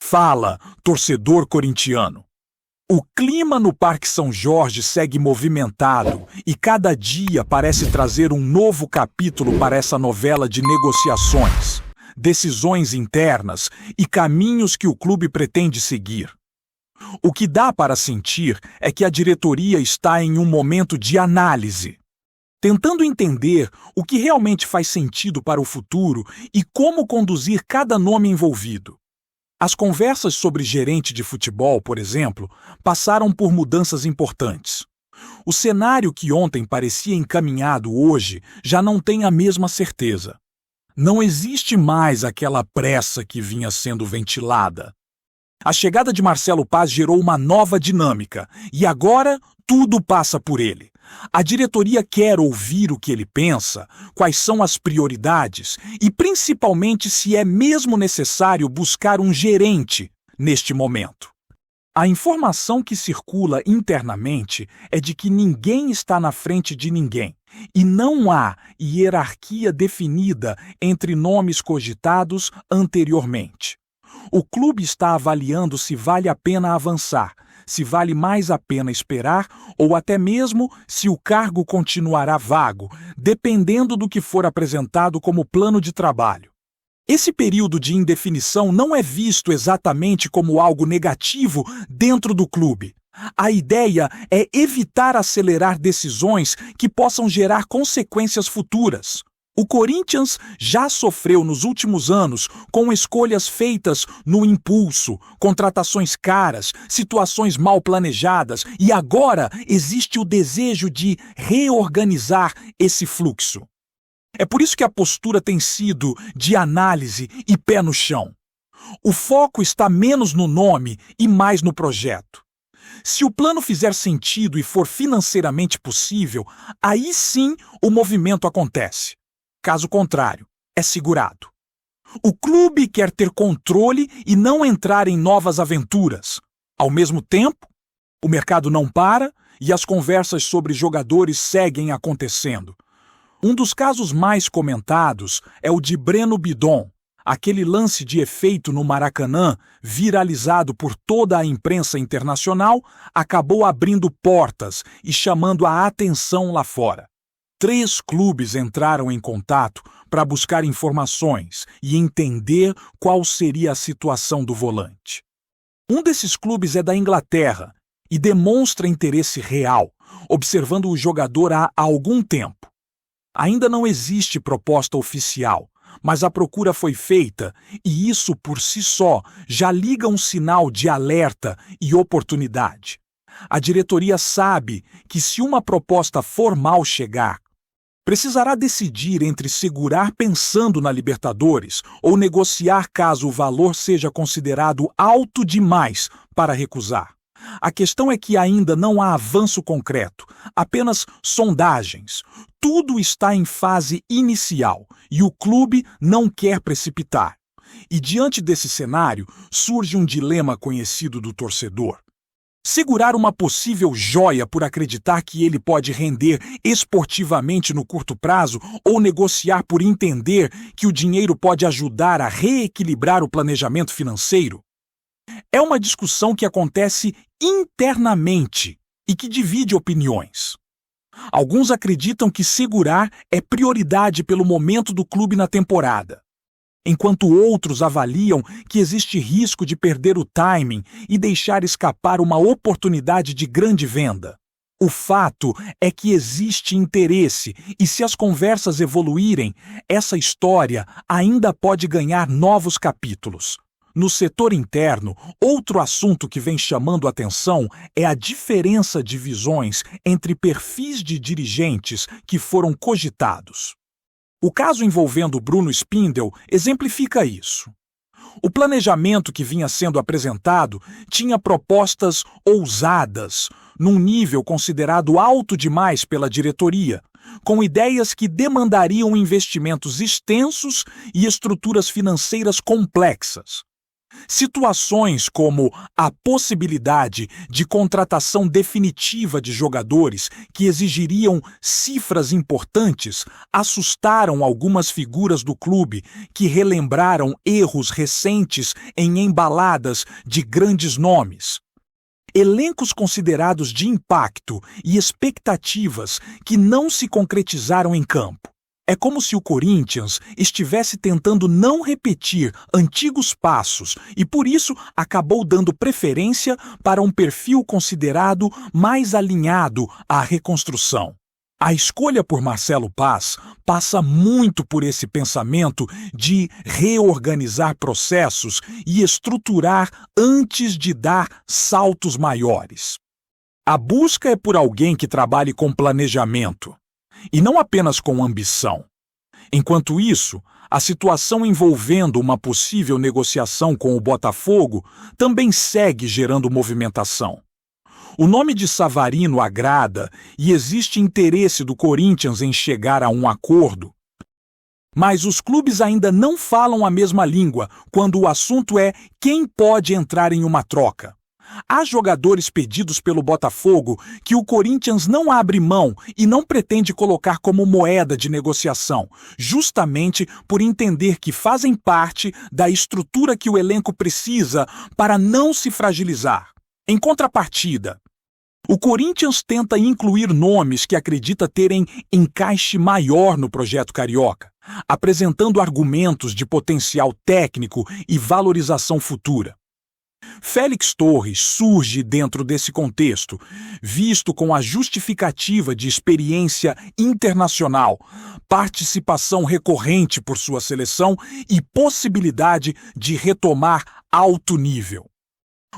Fala, torcedor corintiano. O clima no Parque São Jorge segue movimentado e cada dia parece trazer um novo capítulo para essa novela de negociações, decisões internas e caminhos que o clube pretende seguir. O que dá para sentir é que a diretoria está em um momento de análise, tentando entender o que realmente faz sentido para o futuro e como conduzir cada nome envolvido. As conversas sobre gerente de futebol, por exemplo, passaram por mudanças importantes. O cenário que ontem parecia encaminhado hoje já não tem a mesma certeza. Não existe mais aquela pressa que vinha sendo ventilada. A chegada de Marcelo Paz gerou uma nova dinâmica e agora tudo passa por ele. A diretoria quer ouvir o que ele pensa, quais são as prioridades e, principalmente, se é mesmo necessário buscar um gerente neste momento. A informação que circula internamente é de que ninguém está na frente de ninguém e não há hierarquia definida entre nomes cogitados anteriormente. O clube está avaliando se vale a pena avançar, se vale mais a pena esperar ou até mesmo se o cargo continuará vago, dependendo do que for apresentado como plano de trabalho. Esse período de indefinição não é visto exatamente como algo negativo dentro do clube. A ideia é evitar acelerar decisões que possam gerar consequências futuras. O Corinthians já sofreu nos últimos anos com escolhas feitas no impulso, contratações caras, situações mal planejadas e agora existe o desejo de reorganizar esse fluxo. É por isso que a postura tem sido de análise e pé no chão. O foco está menos no nome e mais no projeto. Se o plano fizer sentido e for financeiramente possível, aí sim o movimento acontece. Caso contrário, é segurado. O clube quer ter controle e não entrar em novas aventuras. Ao mesmo tempo, o mercado não para e as conversas sobre jogadores seguem acontecendo. Um dos casos mais comentados é o de Breno Bidon. Aquele lance de efeito no Maracanã, viralizado por toda a imprensa internacional, acabou abrindo portas e chamando a atenção lá fora. 3 clubes entraram em contato para buscar informações e entender qual seria a situação do volante. Um desses clubes é da Inglaterra e demonstra interesse real, observando o jogador há algum tempo. Ainda não existe proposta oficial, mas a procura foi feita e isso por si só já liga um sinal de alerta e oportunidade. A diretoria sabe que se uma proposta formal chegar, precisará decidir entre segurar pensando na Libertadores ou negociar caso o valor seja considerado alto demais para recusar. A questão é que ainda não há avanço concreto, apenas sondagens. Tudo está em fase inicial e o clube não quer precipitar. E diante desse cenário, surge um dilema conhecido do torcedor. Segurar uma possível joia por acreditar que ele pode render esportivamente no curto prazo ou negociar por entender que o dinheiro pode ajudar a reequilibrar o planejamento financeiro? É uma discussão que acontece internamente e que divide opiniões. Alguns acreditam que segurar é prioridade pelo momento do clube na temporada, enquanto outros avaliam que existe risco de perder o timing e deixar escapar uma oportunidade de grande venda. O fato é que existe interesse e se as conversas evoluírem, essa história ainda pode ganhar novos capítulos. No setor interno, outro assunto que vem chamando atenção é a diferença de visões entre perfis de dirigentes que foram cogitados. O caso envolvendo Bruno Spindel exemplifica isso. O planejamento que vinha sendo apresentado tinha propostas ousadas, num nível considerado alto demais pela diretoria, com ideias que demandariam investimentos extensos e estruturas financeiras complexas. Situações como a possibilidade de contratação definitiva de jogadores que exigiriam cifras importantes assustaram algumas figuras do clube que relembraram erros recentes em embaladas de grandes nomes. Elencos considerados de impacto e expectativas que não se concretizaram em campo. É como se o Corinthians estivesse tentando não repetir antigos passos e, por isso, acabou dando preferência para um perfil considerado mais alinhado à reconstrução. A escolha por Marcelo Paz passa muito por esse pensamento de reorganizar processos e estruturar antes de dar saltos maiores. A busca é por alguém que trabalhe com planejamento, e não apenas com ambição. Enquanto isso, a situação envolvendo uma possível negociação com o Botafogo também segue gerando movimentação. O nome de Savarino agrada e existe interesse do Corinthians em chegar a um acordo. Mas os clubes ainda não falam a mesma língua quando o assunto é quem pode entrar em uma troca. Há jogadores pedidos pelo Botafogo que o Corinthians não abre mão e não pretende colocar como moeda de negociação, justamente por entender que fazem parte da estrutura que o elenco precisa para não se fragilizar. Em contrapartida, o Corinthians tenta incluir nomes que acredita terem encaixe maior no projeto carioca, apresentando argumentos de potencial técnico e valorização futura. Félix Torres surge dentro desse contexto, visto com a justificativa de experiência internacional, participação recorrente por sua seleção e possibilidade de retomar alto nível.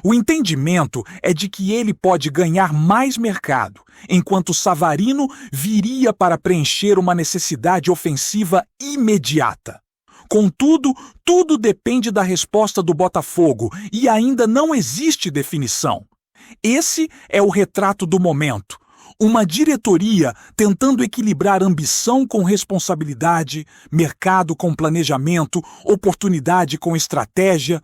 O entendimento é de que ele pode ganhar mais mercado, enquanto Savarino viria para preencher uma necessidade ofensiva imediata. Contudo, tudo depende da resposta do Botafogo e ainda não existe definição. Esse é o retrato do momento. Uma diretoria tentando equilibrar ambição com responsabilidade, mercado com planejamento, oportunidade com estratégia.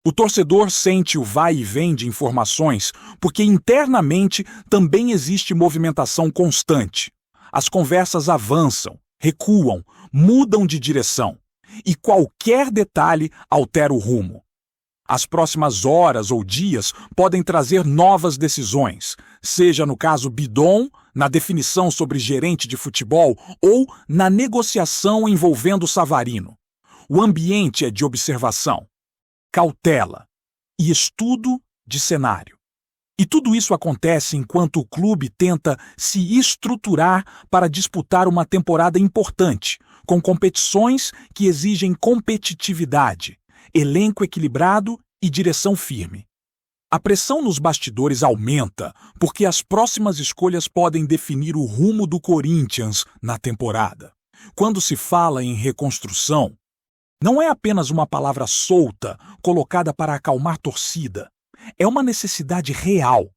O torcedor sente o vai e vem de informações porque internamente também existe movimentação constante. As conversas avançam, recuam, mudam de direção. E qualquer detalhe altera o rumo. As próximas horas ou dias podem trazer novas decisões, seja no caso Bidon, na definição sobre gerente de futebol ou na negociação envolvendo Savarino. O ambiente é de observação, cautela e estudo de cenário. E tudo isso acontece enquanto o clube tenta se estruturar para disputar uma temporada importante, com competições que exigem competitividade, elenco equilibrado e direção firme. A pressão nos bastidores aumenta porque as próximas escolhas podem definir o rumo do Corinthians na temporada. Quando se fala em reconstrução, não é apenas uma palavra solta colocada para acalmar torcida. É uma necessidade real.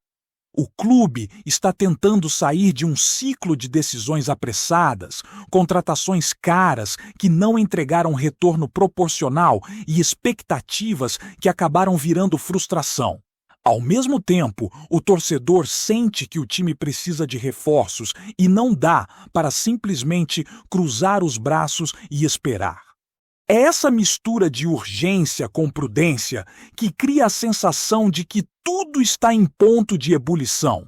O clube está tentando sair de um ciclo de decisões apressadas, contratações caras que não entregaram retorno proporcional e expectativas que acabaram virando frustração. Ao mesmo tempo, o torcedor sente que o time precisa de reforços e não dá para simplesmente cruzar os braços e esperar. É essa mistura de urgência com prudência que cria a sensação de que tudo está em ponto de ebulição.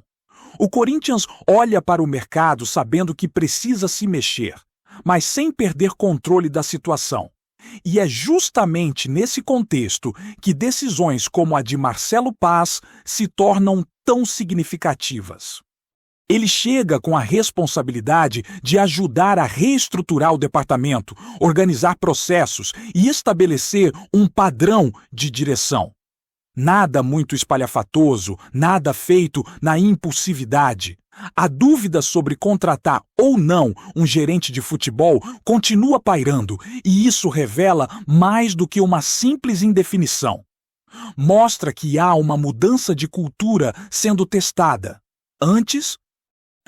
O Corinthians olha para o mercado sabendo que precisa se mexer, mas sem perder controle da situação. E é justamente nesse contexto que decisões como a de Marcelo Paz se tornam tão significativas. Ele chega com a responsabilidade de ajudar a reestruturar o departamento, organizar processos e estabelecer um padrão de direção. Nada muito espalhafatoso, nada feito na impulsividade. A dúvida sobre contratar ou não um gerente de futebol continua pairando, e isso revela mais do que uma simples indefinição. Mostra que há uma mudança de cultura sendo testada. Antes,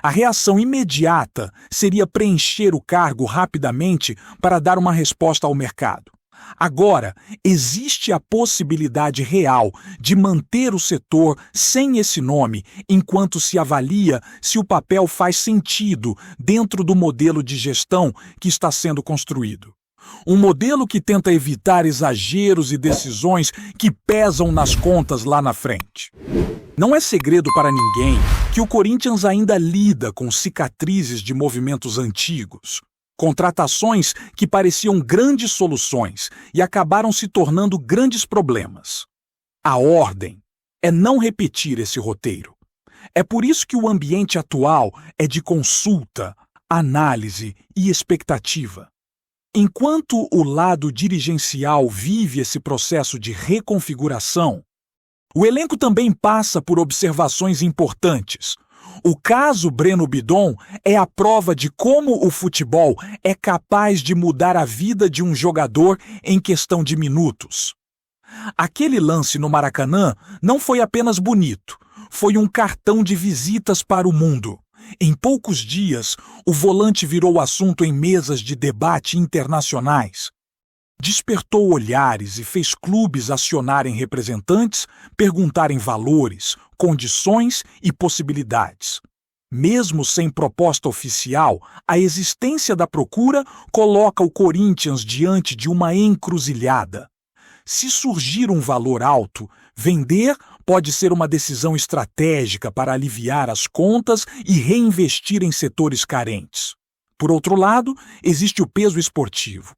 a reação imediata seria preencher o cargo rapidamente para dar uma resposta ao mercado. Agora, existe a possibilidade real de manter o setor sem esse nome enquanto se avalia se o papel faz sentido dentro do modelo de gestão que está sendo construído. Um modelo que tenta evitar exageros e decisões que pesam nas contas lá na frente. Não é segredo para ninguém que o Corinthians ainda lida com cicatrizes de movimentos antigos. Contratações que pareciam grandes soluções e acabaram se tornando grandes problemas. A ordem é não repetir esse roteiro. É por isso que o ambiente atual é de consulta, análise e expectativa. Enquanto o lado dirigencial vive esse processo de reconfiguração, o elenco também passa por observações importantes. O caso Breno Bidon é a prova de como o futebol é capaz de mudar a vida de um jogador em questão de minutos. Aquele lance no Maracanã não foi apenas bonito, foi um cartão de visitas para o mundo. Em poucos dias, o volante virou assunto em mesas de debate internacionais. Despertou olhares e fez clubes acionarem representantes, perguntarem valores, condições e possibilidades. Mesmo sem proposta oficial, a existência da procura coloca o Corinthians diante de uma encruzilhada. Se surgir um valor alto, vender pode ser uma decisão estratégica para aliviar as contas e reinvestir em setores carentes. Por outro lado, existe o peso esportivo.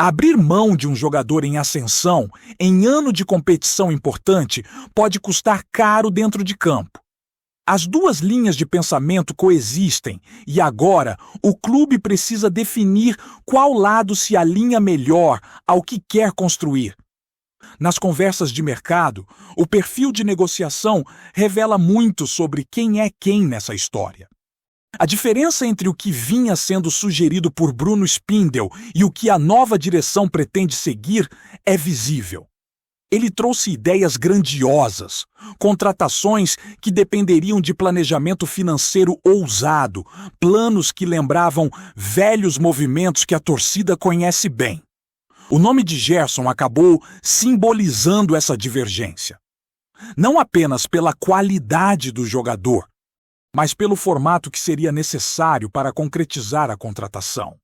Abrir mão de um jogador em ascensão, em ano de competição importante, pode custar caro dentro de campo. As duas linhas de pensamento coexistem e agora o clube precisa definir qual lado se alinha melhor ao que quer construir. Nas conversas de mercado, o perfil de negociação revela muito sobre quem é quem nessa história. A diferença entre o que vinha sendo sugerido por Bruno Spindel e o que a nova direção pretende seguir é visível. Ele trouxe ideias grandiosas, contratações que dependeriam de planejamento financeiro ousado, planos que lembravam velhos movimentos que a torcida conhece bem. O nome de Gerson acabou simbolizando essa divergência. Não apenas pela qualidade do jogador, mas pelo formato que seria necessário para concretizar a contratação.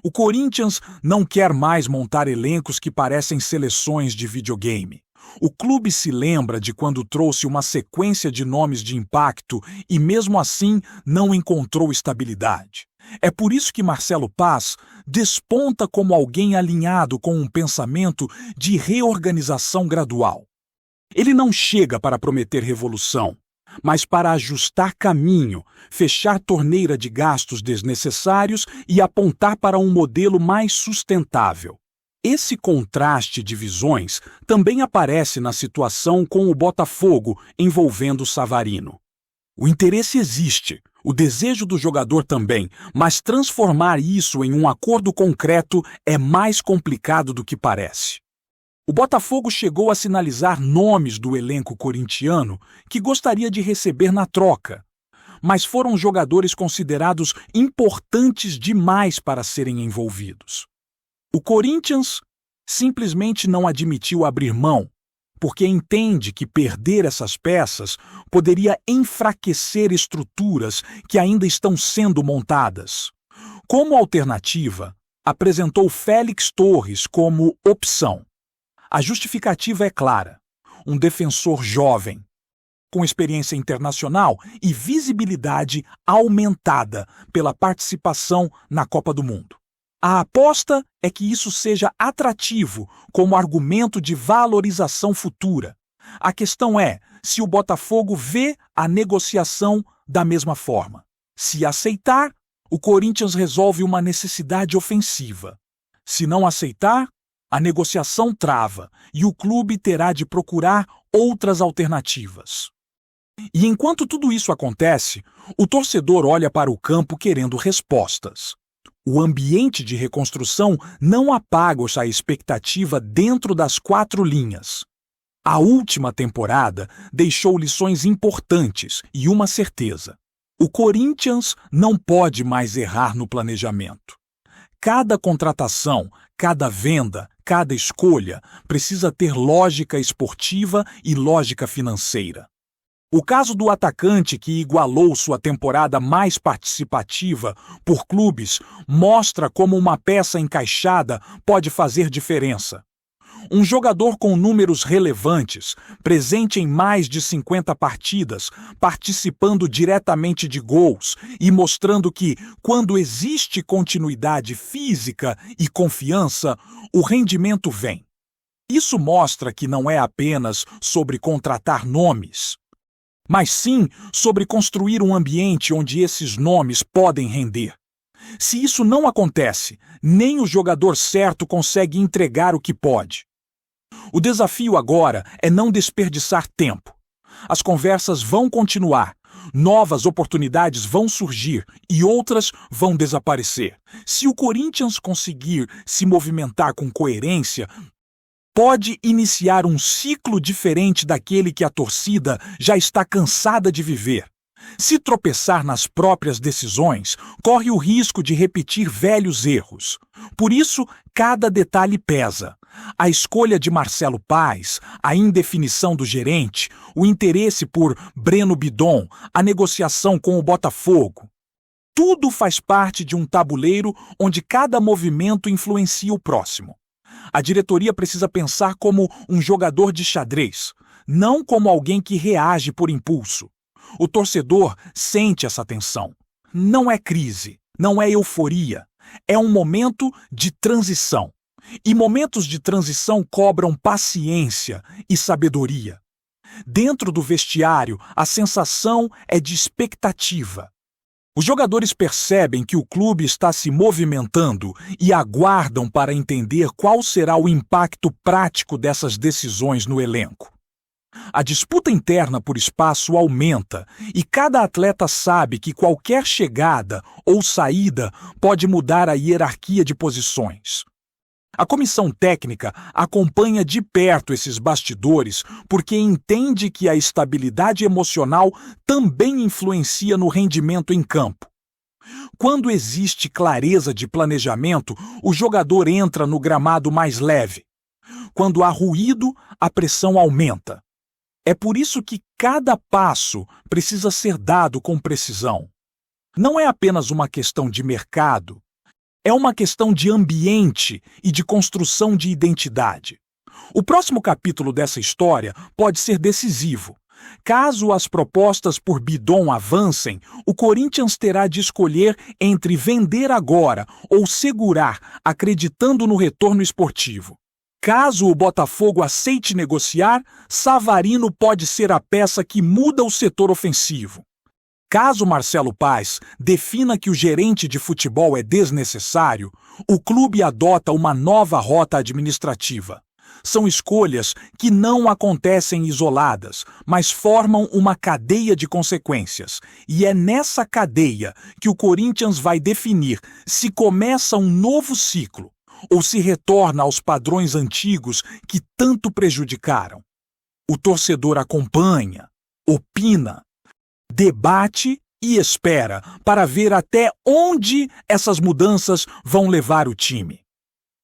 O Corinthians não quer mais montar elencos que parecem seleções de videogame. O clube se lembra de quando trouxe uma sequência de nomes de impacto e, mesmo assim, não encontrou estabilidade. É por isso que Marcelo Paz desponta como alguém alinhado com um pensamento de reorganização gradual. Ele não chega para prometer revolução, mas para ajustar caminho, fechar torneira de gastos desnecessários e apontar para um modelo mais sustentável. Esse contraste de visões também aparece na situação com o Botafogo envolvendo Savarino. O interesse existe, o desejo do jogador também, mas transformar isso em um acordo concreto é mais complicado do que parece. O Botafogo chegou a sinalizar nomes do elenco corintiano que gostaria de receber na troca, mas foram jogadores considerados importantes demais para serem envolvidos. O Corinthians simplesmente não admitiu abrir mão, porque entende que perder essas peças poderia enfraquecer estruturas que ainda estão sendo montadas. Como alternativa, apresentou Félix Torres como opção. A justificativa é clara: um defensor jovem, com experiência internacional e visibilidade aumentada pela participação na Copa do Mundo. A aposta é que isso seja atrativo como argumento de valorização futura. A questão é se o Botafogo vê a negociação da mesma forma. Se aceitar, o Corinthians resolve uma necessidade ofensiva. Se não aceitar, a negociação trava e o clube terá de procurar outras alternativas. E enquanto tudo isso acontece, o torcedor olha para o campo querendo respostas. O ambiente de reconstrução não apaga essa expectativa dentro das 4 linhas. A última temporada deixou lições importantes e uma certeza: o Corinthians não pode mais errar no planejamento. Cada contratação, Cada venda, cada escolha precisa ter lógica esportiva e lógica financeira. O caso do atacante que igualou sua temporada mais participativa por clubes mostra como uma peça encaixada pode fazer diferença. Um jogador com números relevantes, presente em mais de 50 partidas, participando diretamente de gols e mostrando que, quando existe continuidade física e confiança, o rendimento vem. Isso mostra que não é apenas sobre contratar nomes, mas sim sobre construir um ambiente onde esses nomes podem render. Se isso não acontece, nem o jogador certo consegue entregar o que pode. O desafio agora é não desperdiçar tempo. As conversas vão continuar, novas oportunidades vão surgir e outras vão desaparecer. Se o Corinthians conseguir se movimentar com coerência, pode iniciar um ciclo diferente daquele que a torcida já está cansada de viver. Se tropeçar nas próprias decisões, corre o risco de repetir velhos erros. Por isso, cada detalhe pesa. A escolha de Marcelo Paes, a indefinição do gerente, o interesse por Breno Bidon, a negociação com o Botafogo. Tudo faz parte de um tabuleiro onde cada movimento influencia o próximo. A diretoria precisa pensar como um jogador de xadrez, não como alguém que reage por impulso. O torcedor sente essa tensão. Não é crise, não é euforia. É um momento de transição. E momentos de transição cobram paciência e sabedoria. Dentro do vestiário, a sensação é de expectativa. Os jogadores percebem que o clube está se movimentando e aguardam para entender qual será o impacto prático dessas decisões no elenco. A disputa interna por espaço aumenta e cada atleta sabe que qualquer chegada ou saída pode mudar a hierarquia de posições. A comissão técnica acompanha de perto esses bastidores porque entende que a estabilidade emocional também influencia no rendimento em campo. Quando existe clareza de planejamento, o jogador entra no gramado mais leve. Quando há ruído, a pressão aumenta. É por isso que cada passo precisa ser dado com precisão. Não é apenas uma questão de mercado, é uma questão de ambiente e de construção de identidade. O próximo capítulo dessa história pode ser decisivo. Caso as propostas por Bidon avancem, o Corinthians terá de escolher entre vender agora ou segurar, acreditando no retorno esportivo. Caso o Botafogo aceite negociar, Savarino pode ser a peça que muda o setor ofensivo. Caso Marcelo Paes defina que o gerente de futebol é desnecessário, o clube adota uma nova rota administrativa. São escolhas que não acontecem isoladas, mas formam uma cadeia de consequências. E é nessa cadeia que o Corinthians vai definir se começa um novo ciclo ou se retorna aos padrões antigos que tanto prejudicaram. O torcedor acompanha, opina, debate e espera para ver até onde essas mudanças vão levar o time.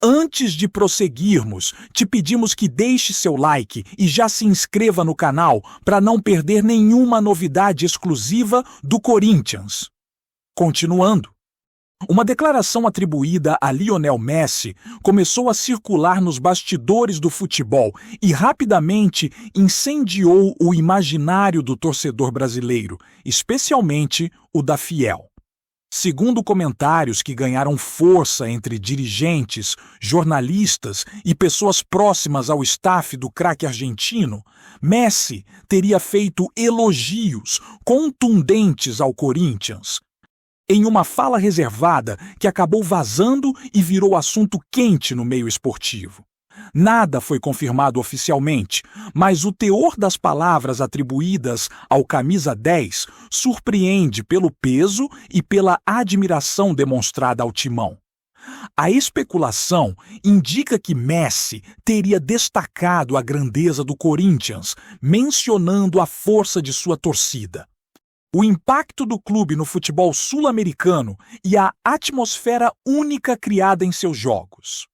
Antes de prosseguirmos, te pedimos que deixe seu like e já se inscreva no canal para não perder nenhuma novidade exclusiva do Corinthians. Continuando. Uma declaração atribuída a Lionel Messi começou a circular nos bastidores do futebol e rapidamente incendiou o imaginário do torcedor brasileiro, especialmente o da Fiel. Segundo comentários que ganharam força entre dirigentes, jornalistas e pessoas próximas ao staff do craque argentino, Messi teria feito elogios contundentes ao Corinthians, em uma fala reservada que acabou vazando e virou assunto quente no meio esportivo. Nada foi confirmado oficialmente, mas o teor das palavras atribuídas ao camisa 10 surpreende pelo peso e pela admiração demonstrada ao timão. A especulação indica que Messi teria destacado a grandeza do Corinthians, mencionando a força de sua torcida, o impacto do clube no futebol sul-americano e a atmosfera única criada em seus jogos.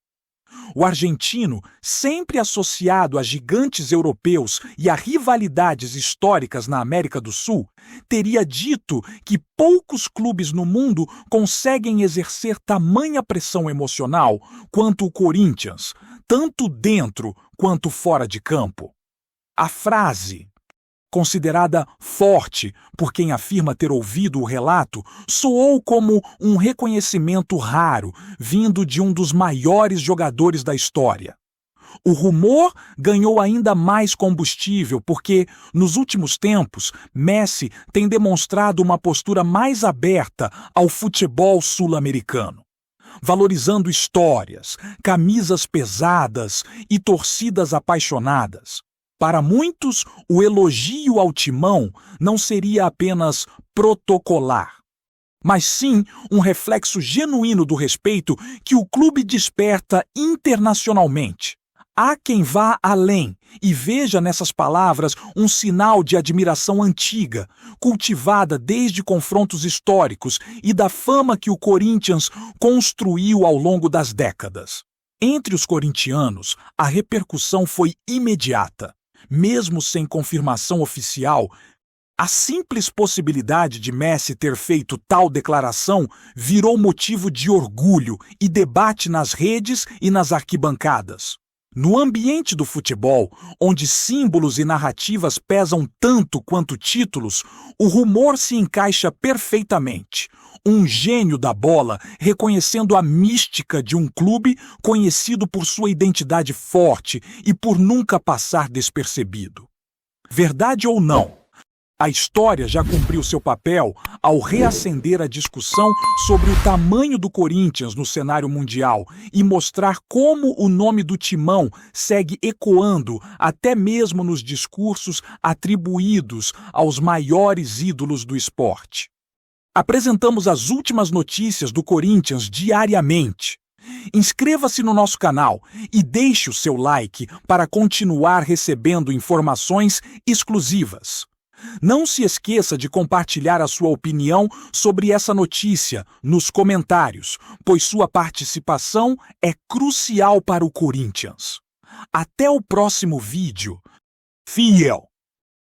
O argentino, sempre associado a gigantes europeus e a rivalidades históricas na América do Sul, teria dito que poucos clubes no mundo conseguem exercer tamanha pressão emocional quanto o Corinthians, tanto dentro quanto fora de campo. A frase, considerada forte por quem afirma ter ouvido o relato, soou como um reconhecimento raro vindo de um dos maiores jogadores da história. O rumor ganhou ainda mais combustível porque, nos últimos tempos, Messi tem demonstrado uma postura mais aberta ao futebol sul-americano, valorizando histórias, camisas pesadas e torcidas apaixonadas. Para muitos, o elogio ao Timão não seria apenas protocolar, mas sim um reflexo genuíno do respeito que o clube desperta internacionalmente. Há quem vá além e veja nessas palavras um sinal de admiração antiga, cultivada desde confrontos históricos e da fama que o Corinthians construiu ao longo das décadas. Entre os corintianos, a repercussão foi imediata. Mesmo sem confirmação oficial, a simples possibilidade de Messi ter feito tal declaração virou motivo de orgulho e debate nas redes e nas arquibancadas. No ambiente do futebol, onde símbolos e narrativas pesam tanto quanto títulos, o rumor se encaixa perfeitamente. Um gênio da bola reconhecendo a mística de um clube conhecido por sua identidade forte e por nunca passar despercebido. Verdade ou não, a história já cumpriu seu papel ao reacender a discussão sobre o tamanho do Corinthians no cenário mundial e mostrar como o nome do Timão segue ecoando até mesmo nos discursos atribuídos aos maiores ídolos do esporte. Apresentamos as últimas notícias do Corinthians diariamente. Inscreva-se no nosso canal e deixe o seu like para continuar recebendo informações exclusivas. Não se esqueça de compartilhar a sua opinião sobre essa notícia nos comentários, pois sua participação é crucial para o Corinthians. Até o próximo vídeo. Fiel!